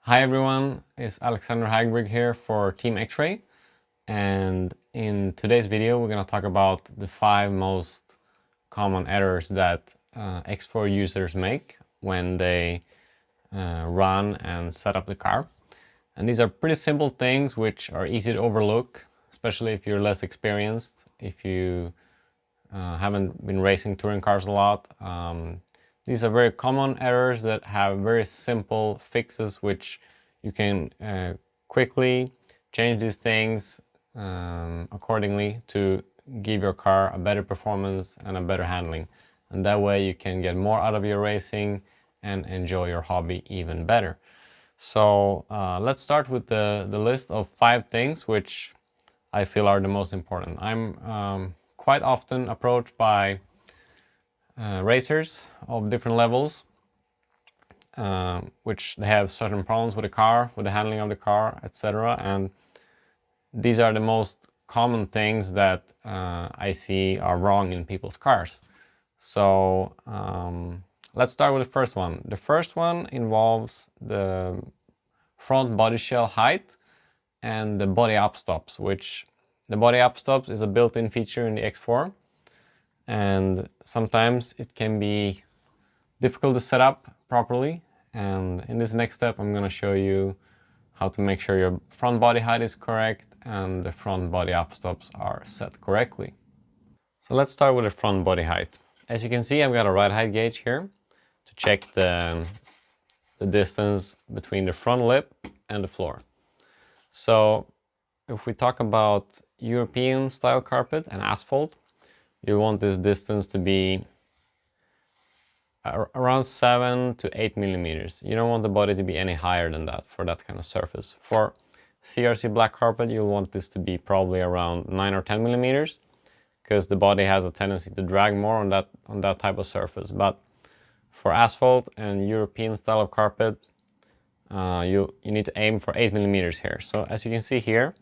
Hi everyone, it's Alexander Hagberg here for Team X-Ray, and in today's video we're going to talk about the 5 most common errors that X4 users make when they run and set up the car. And these are pretty simple things which are easy to overlook, especially if you're less experienced, if you haven't been racing touring cars a lot. These are very common errors that have very simple fixes which you can quickly change these things accordingly to give your car a better performance and a better handling. And that way you can get more out of your racing and enjoy your hobby even better. So let's start with the list of 5 things which I feel are the most important. I'm quite often approached by racers of different levels, which they have certain problems with the car, with the handling of the car, etc. And these are the most common things that I see are wrong in people's cars. So let's start with the first one. The first one involves the front body shell height and the body upstops, which the body upstops is a built-in feature in the X4. And sometimes it can be difficult to set up properly. And in this next step, I'm going to show you how to make sure your front body height is correct and the front body upstops are set correctly. So let's start with the front body height. As you can see, I've got a ride height gauge here to check the distance between the front lip and the floor. So if we talk about European style carpet and asphalt, you want this distance to be around 7 to 8 millimeters. You don't want the body to be any higher than that for that kind of surface. For CRC black carpet, you'll want this to be probably around 9 or 10 millimeters because the body has a tendency to drag more on that type of surface. But for asphalt and European style of carpet, you need to aim for 8 millimeters here. So as you can see here,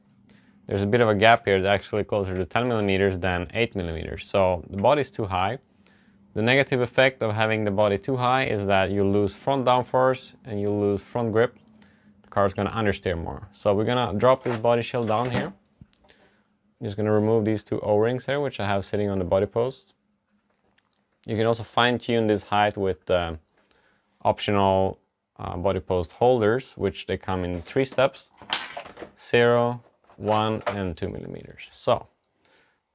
there's a bit of a gap here. It's actually closer to 10 millimeters than 8 millimeters. So the body is too high. The negative effect of having the body too high is that you lose front downforce and you lose front grip. The car is going to understeer more. So we're going to drop this body shell down here. I'm just going to remove these 2 O-rings here, which I have sitting on the body post. You can also fine-tune this height with optional body post holders, which they come in 3 steps: 0, 1, and 2 millimeters. So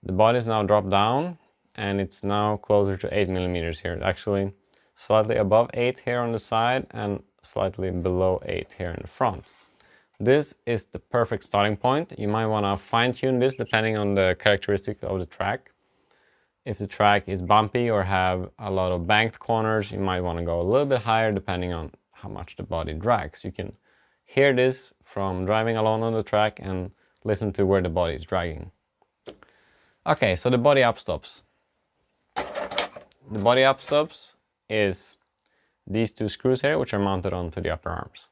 the body is now dropped down and it's now closer to 8 millimeters here. It's actually slightly above 8 here on the side and slightly below 8 here in the front. This is the perfect starting point. You might want to fine-tune this depending on the characteristic of the track. If the track is bumpy or have a lot of banked corners, you might want to go a little bit higher depending on how much the body drags. You can hear this from driving alone on the track and listen to where the body is dragging. Okay, so the body upstops. The body upstops is these 2 screws here, which are mounted onto the upper arms.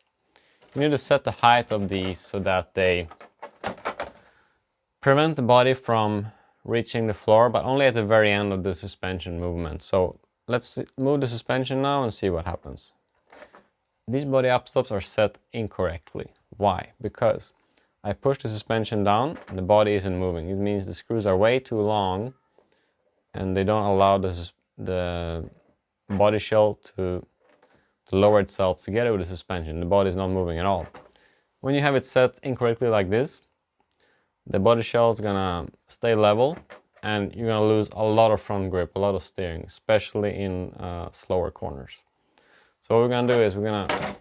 You need to set the height of these so that they prevent the body from reaching the floor, but only at the very end of the suspension movement. So let's move the suspension now and see what happens. These body upstops are set incorrectly. Why? Because I push the suspension down and the body isn't moving. It means the screws are way too long and they don't allow the body shell to lower itself together with the suspension. The body is not moving at all. When you have it set incorrectly like this, the body shell is gonna stay level and you're gonna lose a lot of front grip, a lot of steering, especially in slower corners. So what we're gonna do is we're gonna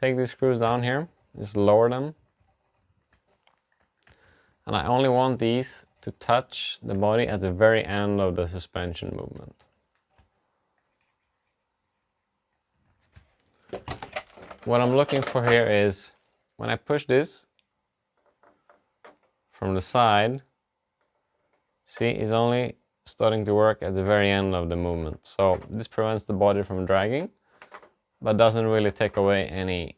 take these screws down here, just lower them. And I only want these to touch the body at the very end of the suspension movement. What I'm looking for here is when I push this from the side, see, it's only starting to work at the very end of the movement. So this prevents the body from dragging, but doesn't really take away any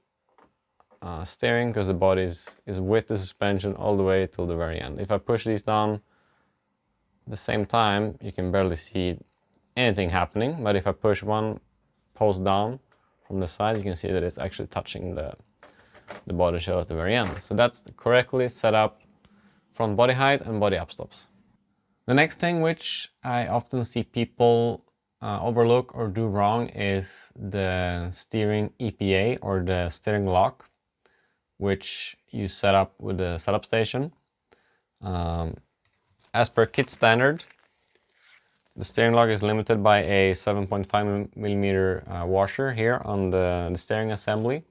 steering because the body is with the suspension all the way till the very end. If I push these down at the same time, you can barely see anything happening, but if I push one post down from the side, you can see that it's actually touching the body shell at the very end. So that's correctly set up front body height and body upstops. The next thing which I often see people overlook or do wrong is the steering EPA or the steering lock, which you set up with the setup station. As per kit standard, the steering lock is limited by a 7.5mm washer here on the steering assembly,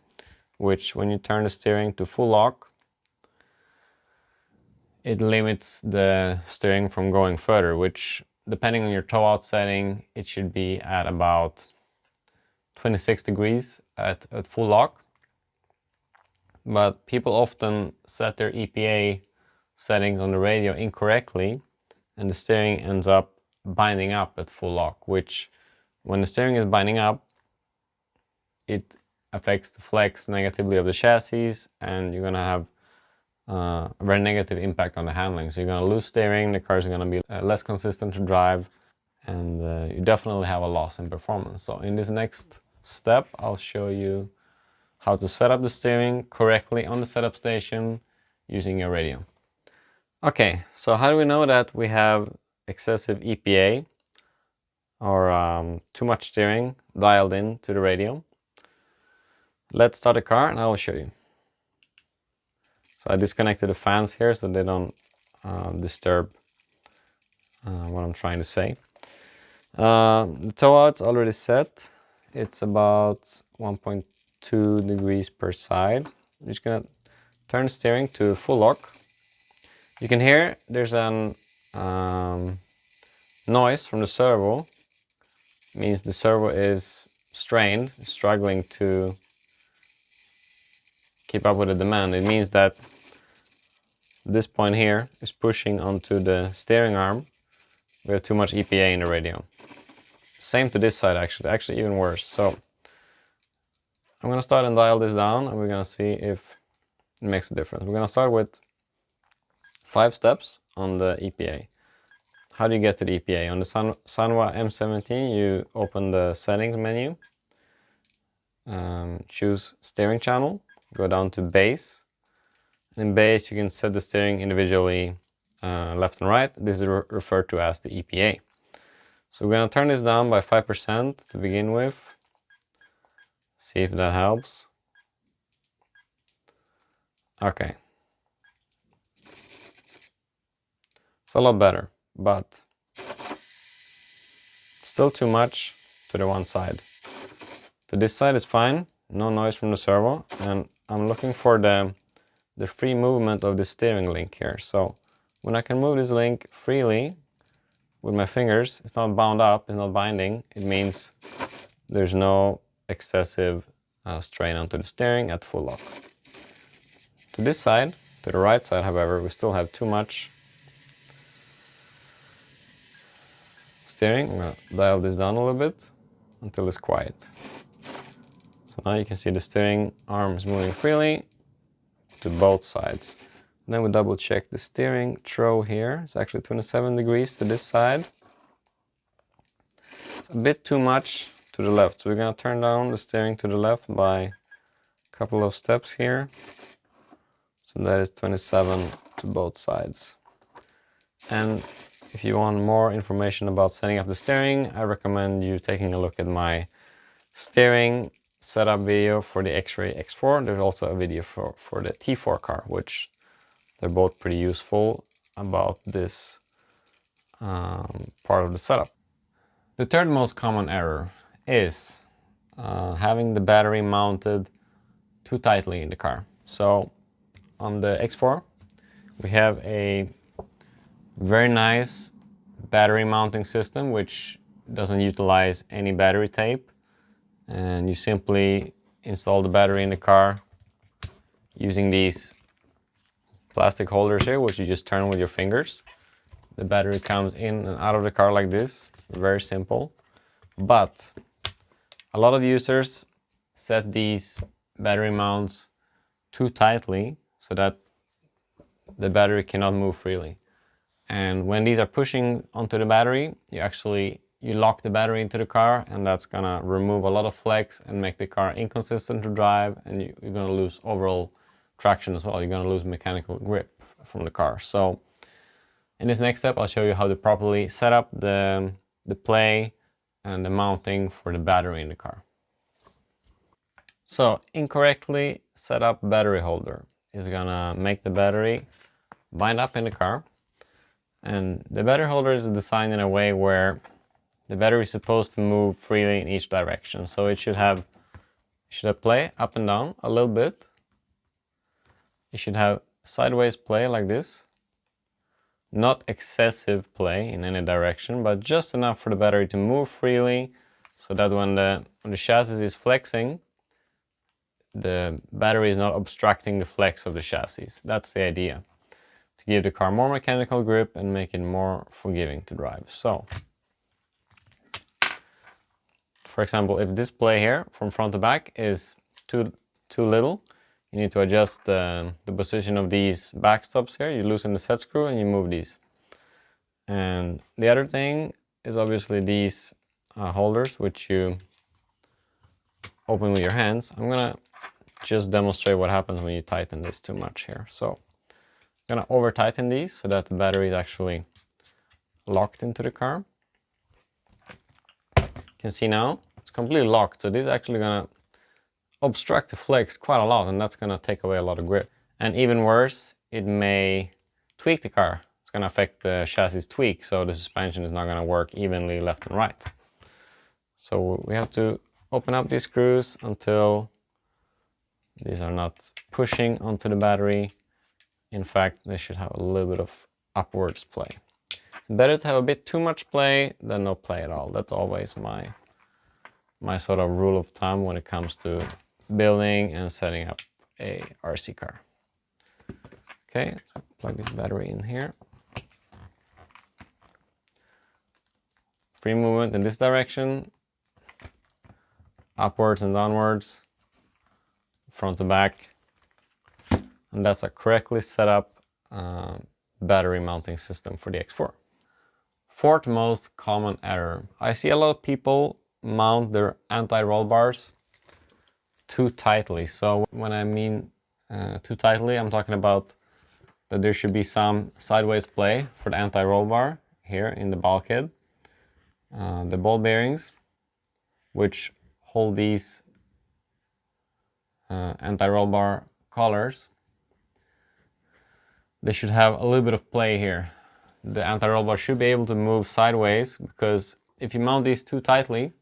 which when you turn the steering to full lock, it limits the steering from going further, which depending on your toe out setting, it should be at about 26 degrees at full lock. But people often set their EPA settings on the radio incorrectly, and the steering ends up binding up at full lock, which when the steering is binding up, it affects the flex negatively of the chassis, and you're gonna have a very negative impact on the handling. So you're gonna lose steering, the car is gonna be less consistent to drive, and you definitely have a loss in performance. So in this next step, I'll show you how to set up the steering correctly on the setup station using your radio. Okay, so how do we know that we have excessive EPA or too much steering dialed in to the radio? Let's start the car and I will show you. So I disconnected the fans here so they don't disturb what I'm trying to say. The toe out's already set. It's about 1.2 degrees per side. I'm just gonna turn the steering to full lock. You can hear there's an noise from the servo. It means the servo is strained, struggling to keep up with the demand. It means that this point here is pushing onto the steering arm. We have too much EPA in the radio. Same to this side actually even worse. So I'm gonna start and dial this down and we're gonna see if it makes a difference. We're gonna start with 5 steps on the EPA. How do you get to the EPA? On the Sanwa M17, you open the settings menu, choose steering channel, go down to base. In base, you can set the steering individually left and right. This is referred to as the EPA. So we're going to turn this down by 5% to begin with. See if that helps. Okay. It's a lot better, but still too much to the one side. To this side is fine, no noise from the servo, and I'm looking for the free movement of the steering link here. So when I can move this link freely with my fingers, it's not bound up, it's not binding. It means there's no excessive strain onto the steering at full lock. To this side, to the right side, however, we still have too much steering. I'm gonna dial this down a little bit until it's quiet. So now you can see the steering arm is moving freely to both sides. And then we double check the steering throw here. It's actually 27 degrees to this side. It's a bit too much to the left. So we're gonna turn down the steering to the left by a couple of steps here. So that is 27 to both sides. And if you want more information about setting up the steering, I recommend you taking a look at my steering setup video for the X-Ray X4. There's also a video for the T4 car, which they're both pretty useful about this part of the setup. The third most common error is having the battery mounted too tightly in the car. So on the X4, we have a very nice battery mounting system which doesn't utilize any battery tape, and you simply install the battery in the car using these plastic holders here, which you just turn with your fingers. The battery comes in and out of the car like this, very simple. But a lot of users set these battery mounts too tightly so that the battery cannot move freely. And when these are pushing onto the battery, you actually you lock the battery into the car, and that's gonna remove a lot of flex and make the car inconsistent to drive, and you're gonna lose overall traction as well. You're gonna lose mechanical grip from the car. So in this next step, I'll show you how to properly set up the play and the mounting for the battery in the car. So incorrectly set up battery holder is gonna make the battery bind up in the car. And the battery holder is designed in a way where the battery is supposed to move freely in each direction. So it should have play up and down a little bit. It should have sideways play like this. Not excessive play in any direction, but just enough for the battery to move freely, so that when the chassis is flexing, the battery is not obstructing the flex of the chassis. That's the idea, to give the car more mechanical grip and make it more forgiving to drive. So, for example, if this play here from front to back is too little, you need to adjust the position of these backstops here. You loosen the set screw and you move these. And the other thing is obviously these holders, which you open with your hands. I'm gonna just demonstrate what happens when you tighten this too much here. So I'm gonna over tighten these so that the battery is actually locked into the car. You can see now it's completely locked, so this is actually gonna obstruct the flex quite a lot, and that's gonna take away a lot of grip. And even worse, it may tweak the car. It's gonna affect the chassis tweak, so the suspension is not gonna work evenly left and right. So we have to open up these screws until these are not pushing onto the battery. In fact, they should have a little bit of upwards play. It's better to have a bit too much play than no play at all. That's always my sort of rule of thumb when it comes to building and setting up a RC car. Okay, so plug this battery in here. Free movement in this direction, upwards and downwards, front to back. And that's a correctly set up battery mounting system for the X4. Fourth most common error. I see a lot of people mount their anti-roll bars too tightly. So when I mean too tightly, I'm talking about that there should be some sideways play for the anti-roll bar here in the bulkhead. The ball bearings, which hold these anti-roll bar collars, they should have a little bit of play here. The anti-roll bar should be able to move sideways, because if you mount these too tightly,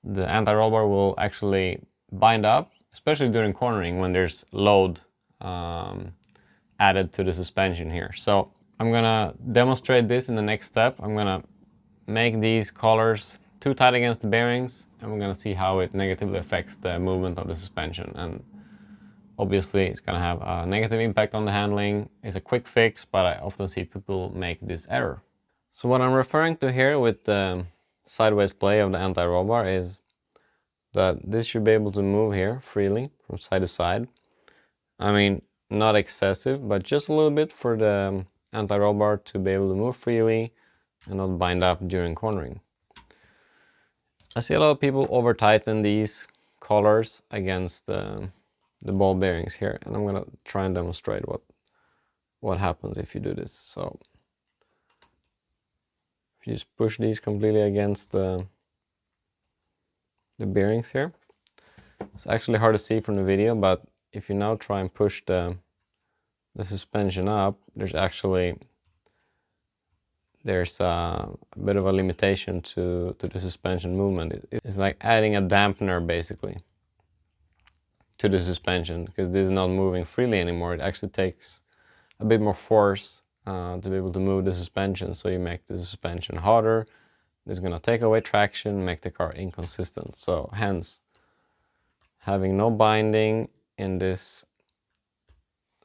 the anti-roll bar will actually bind up, especially during cornering when there's load added to the suspension here. So I'm gonna demonstrate this in the next step. I'm gonna make these collars too tight against the bearings, and we're gonna see how it negatively affects the movement of the suspension. And obviously it's gonna have a negative impact on the handling. It's a quick fix, but I often see people make this error. So what I'm referring to here with the sideways play of the anti-roll bar is that this should be able to move here freely from side to side. I mean, not excessive, but just a little bit for the anti-roll bar to be able to move freely and not bind up during cornering. I see a lot of people over tighten these collars against the ball bearings here, and I'm gonna try and demonstrate what happens if you do this. So if you just push these completely against the bearings here, it's actually hard to see from the video, but if you now try and push the suspension up, there's a bit of a limitation to the suspension movement. It's like adding a dampener basically to the suspension, because this is not moving freely anymore. It actually takes a bit more force to be able to move the suspension, so you make the suspension harder. It's going to take away traction, make the car inconsistent. So hence, having no binding in this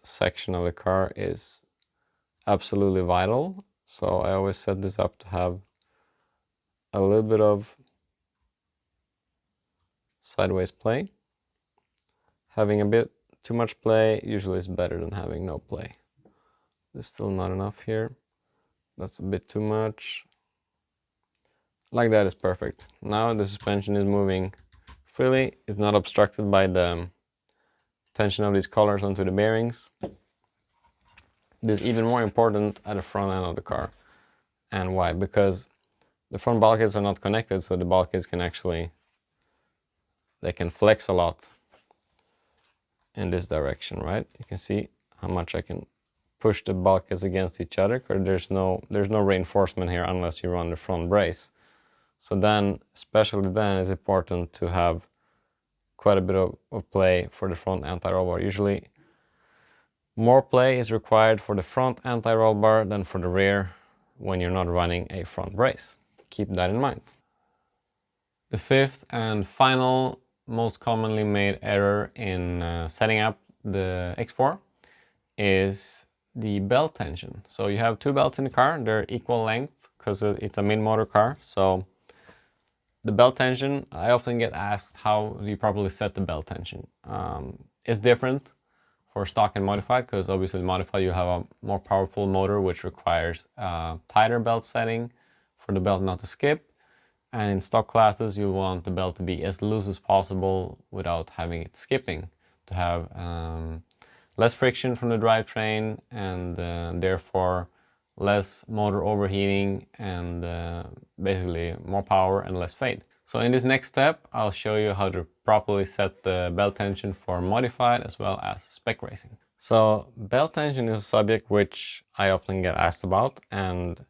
section of the car is absolutely vital. So I always set this up to have a little bit of sideways play. Having a bit too much play usually is better than having no play. There's still not enough here. That's a bit too much. Like that is perfect. Now the suspension is moving freely. It's not obstructed by the tension of these collars onto the bearings. This is even more important at the front end of the car. And why? Because the front bulkheads are not connected, so the bulkheads can actually, they can flex a lot in this direction, right? You can see how much I can push the bulkheads against each other, because there's no reinforcement here unless you run the front brace. So then, especially then, it's important to have quite a bit of play for the front anti-roll bar. Usually more play is required for the front anti-roll bar than for the rear when you're not running a front brace. Keep that in mind. The fifth and final most commonly made error in setting up the X4 is the belt tension. So you have two belts in the car, they're equal length because it's a mid-motor car. So the belt tension, I often get asked how do you properly set the belt tension. It's different for stock and modified, because obviously modified you have a more powerful motor which requires tighter belt setting for the belt not to skip. And in stock classes, you want the belt to be as loose as possible without having it skipping, to have less friction from the drivetrain and therefore less motor overheating and basically more power and less fade. So in this next step, I'll show you how to properly set the belt tension for modified as well as spec racing. So belt tension is a subject which I often get asked about, and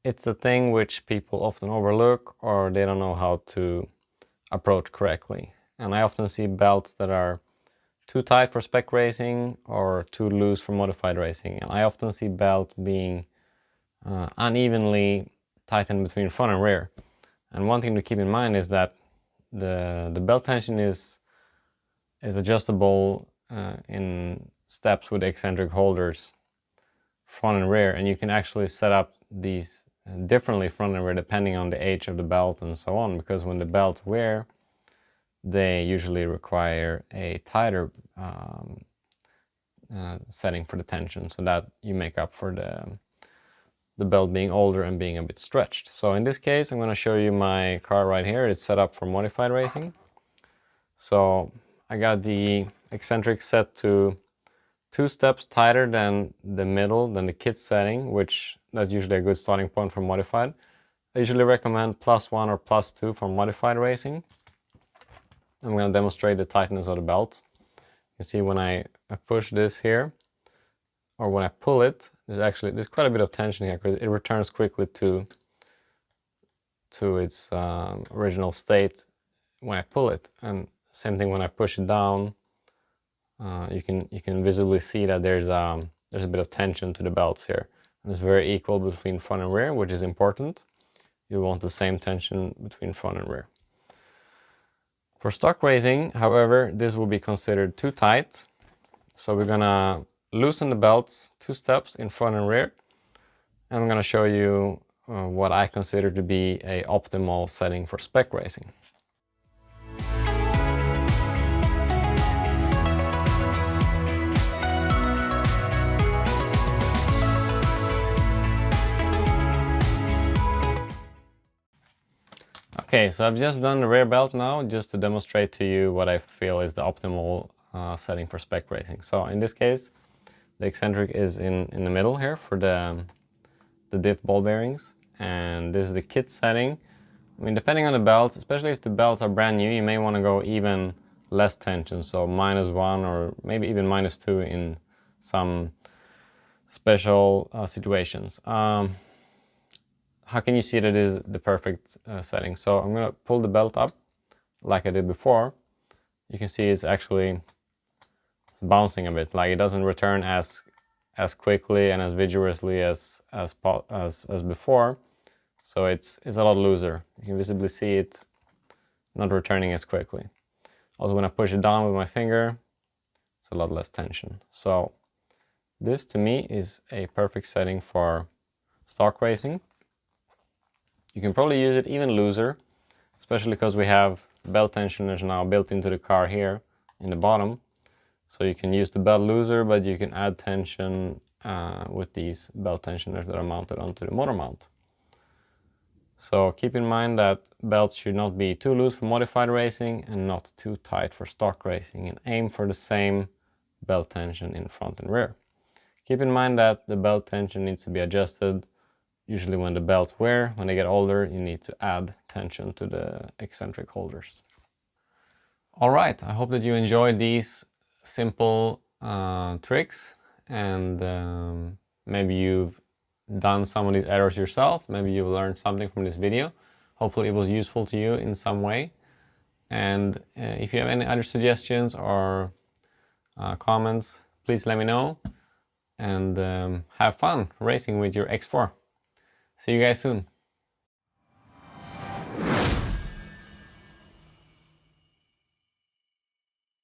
it's a thing which people often overlook or they don't know how to approach correctly. And I often see belts that are too tight for spec racing or too loose for modified racing. And I often see belts being unevenly tightened between front and rear. And one thing to keep in mind is that the belt tension is adjustable in steps with eccentric holders, front and rear, and you can actually set up these differently front and rear depending on the age of the belt and so on, because when the belts wear, they usually require a tighter setting for the tension, so that you make up for the belt being older and being a bit stretched. So in this case, I'm going to show you my car right here. It's set up for modified racing. So I got the eccentric set to 2 steps tighter than the middle, than the kit setting, which that's usually a good starting point for modified. I usually recommend +1 or +2 for modified racing. I'm going to demonstrate the tightness of the belt. You see when I push this here, or when I pull it, there's quite a bit of tension here because it returns quickly to its original state when I pull it. And same thing when I push it down, you can visibly see that there's a bit of tension to the belts here. And it's very equal between front and rear, which is important. You want the same tension between front and rear. For stock racing, however, this will be considered too tight. So we're gonna loosen the belts 2 steps in front and rear. And I'm gonna show you what I consider to be a optimal setting for spec racing. Okay, so I've just done the rear belt now, just to demonstrate to you what I feel is the optimal setting for spec racing. So in this case, the eccentric is in the middle here for the diff ball bearings, and this is the kit setting. I mean, depending on the belts, especially if the belts are brand new, you may want to go even less tension, so -1 or maybe even -2 in some special situations. How can you see that is the perfect setting? So I'm going to pull the belt up like I did before. You can see it's actually bouncing a bit, like it doesn't return as quickly and as vigorously as before. So it's a lot looser. You can visibly see it not returning as quickly. Also, when I push it down with my finger, it's a lot less tension. So this to me is a perfect setting for stock racing. You can probably use it even looser, especially because we have belt tensioners now built into the car here in the bottom. So you can use the belt looser, but you can add tension with these belt tensioners that are mounted onto the motor mount. So keep in mind that belts should not be too loose for modified racing and not too tight for stock racing, and aim for the same belt tension in front and rear. Keep in mind that the belt tension needs to be adjusted. Usually when the belts wear, when they get older, you need to add tension to the eccentric holders. All right, I hope that you enjoyed these simple tricks, and maybe you've done some of these errors yourself. Maybe you've learned something from this video. Hopefully it was useful to you in some way. And if you have any other suggestions or comments, please let me know. And have fun racing with your X4. See you guys soon.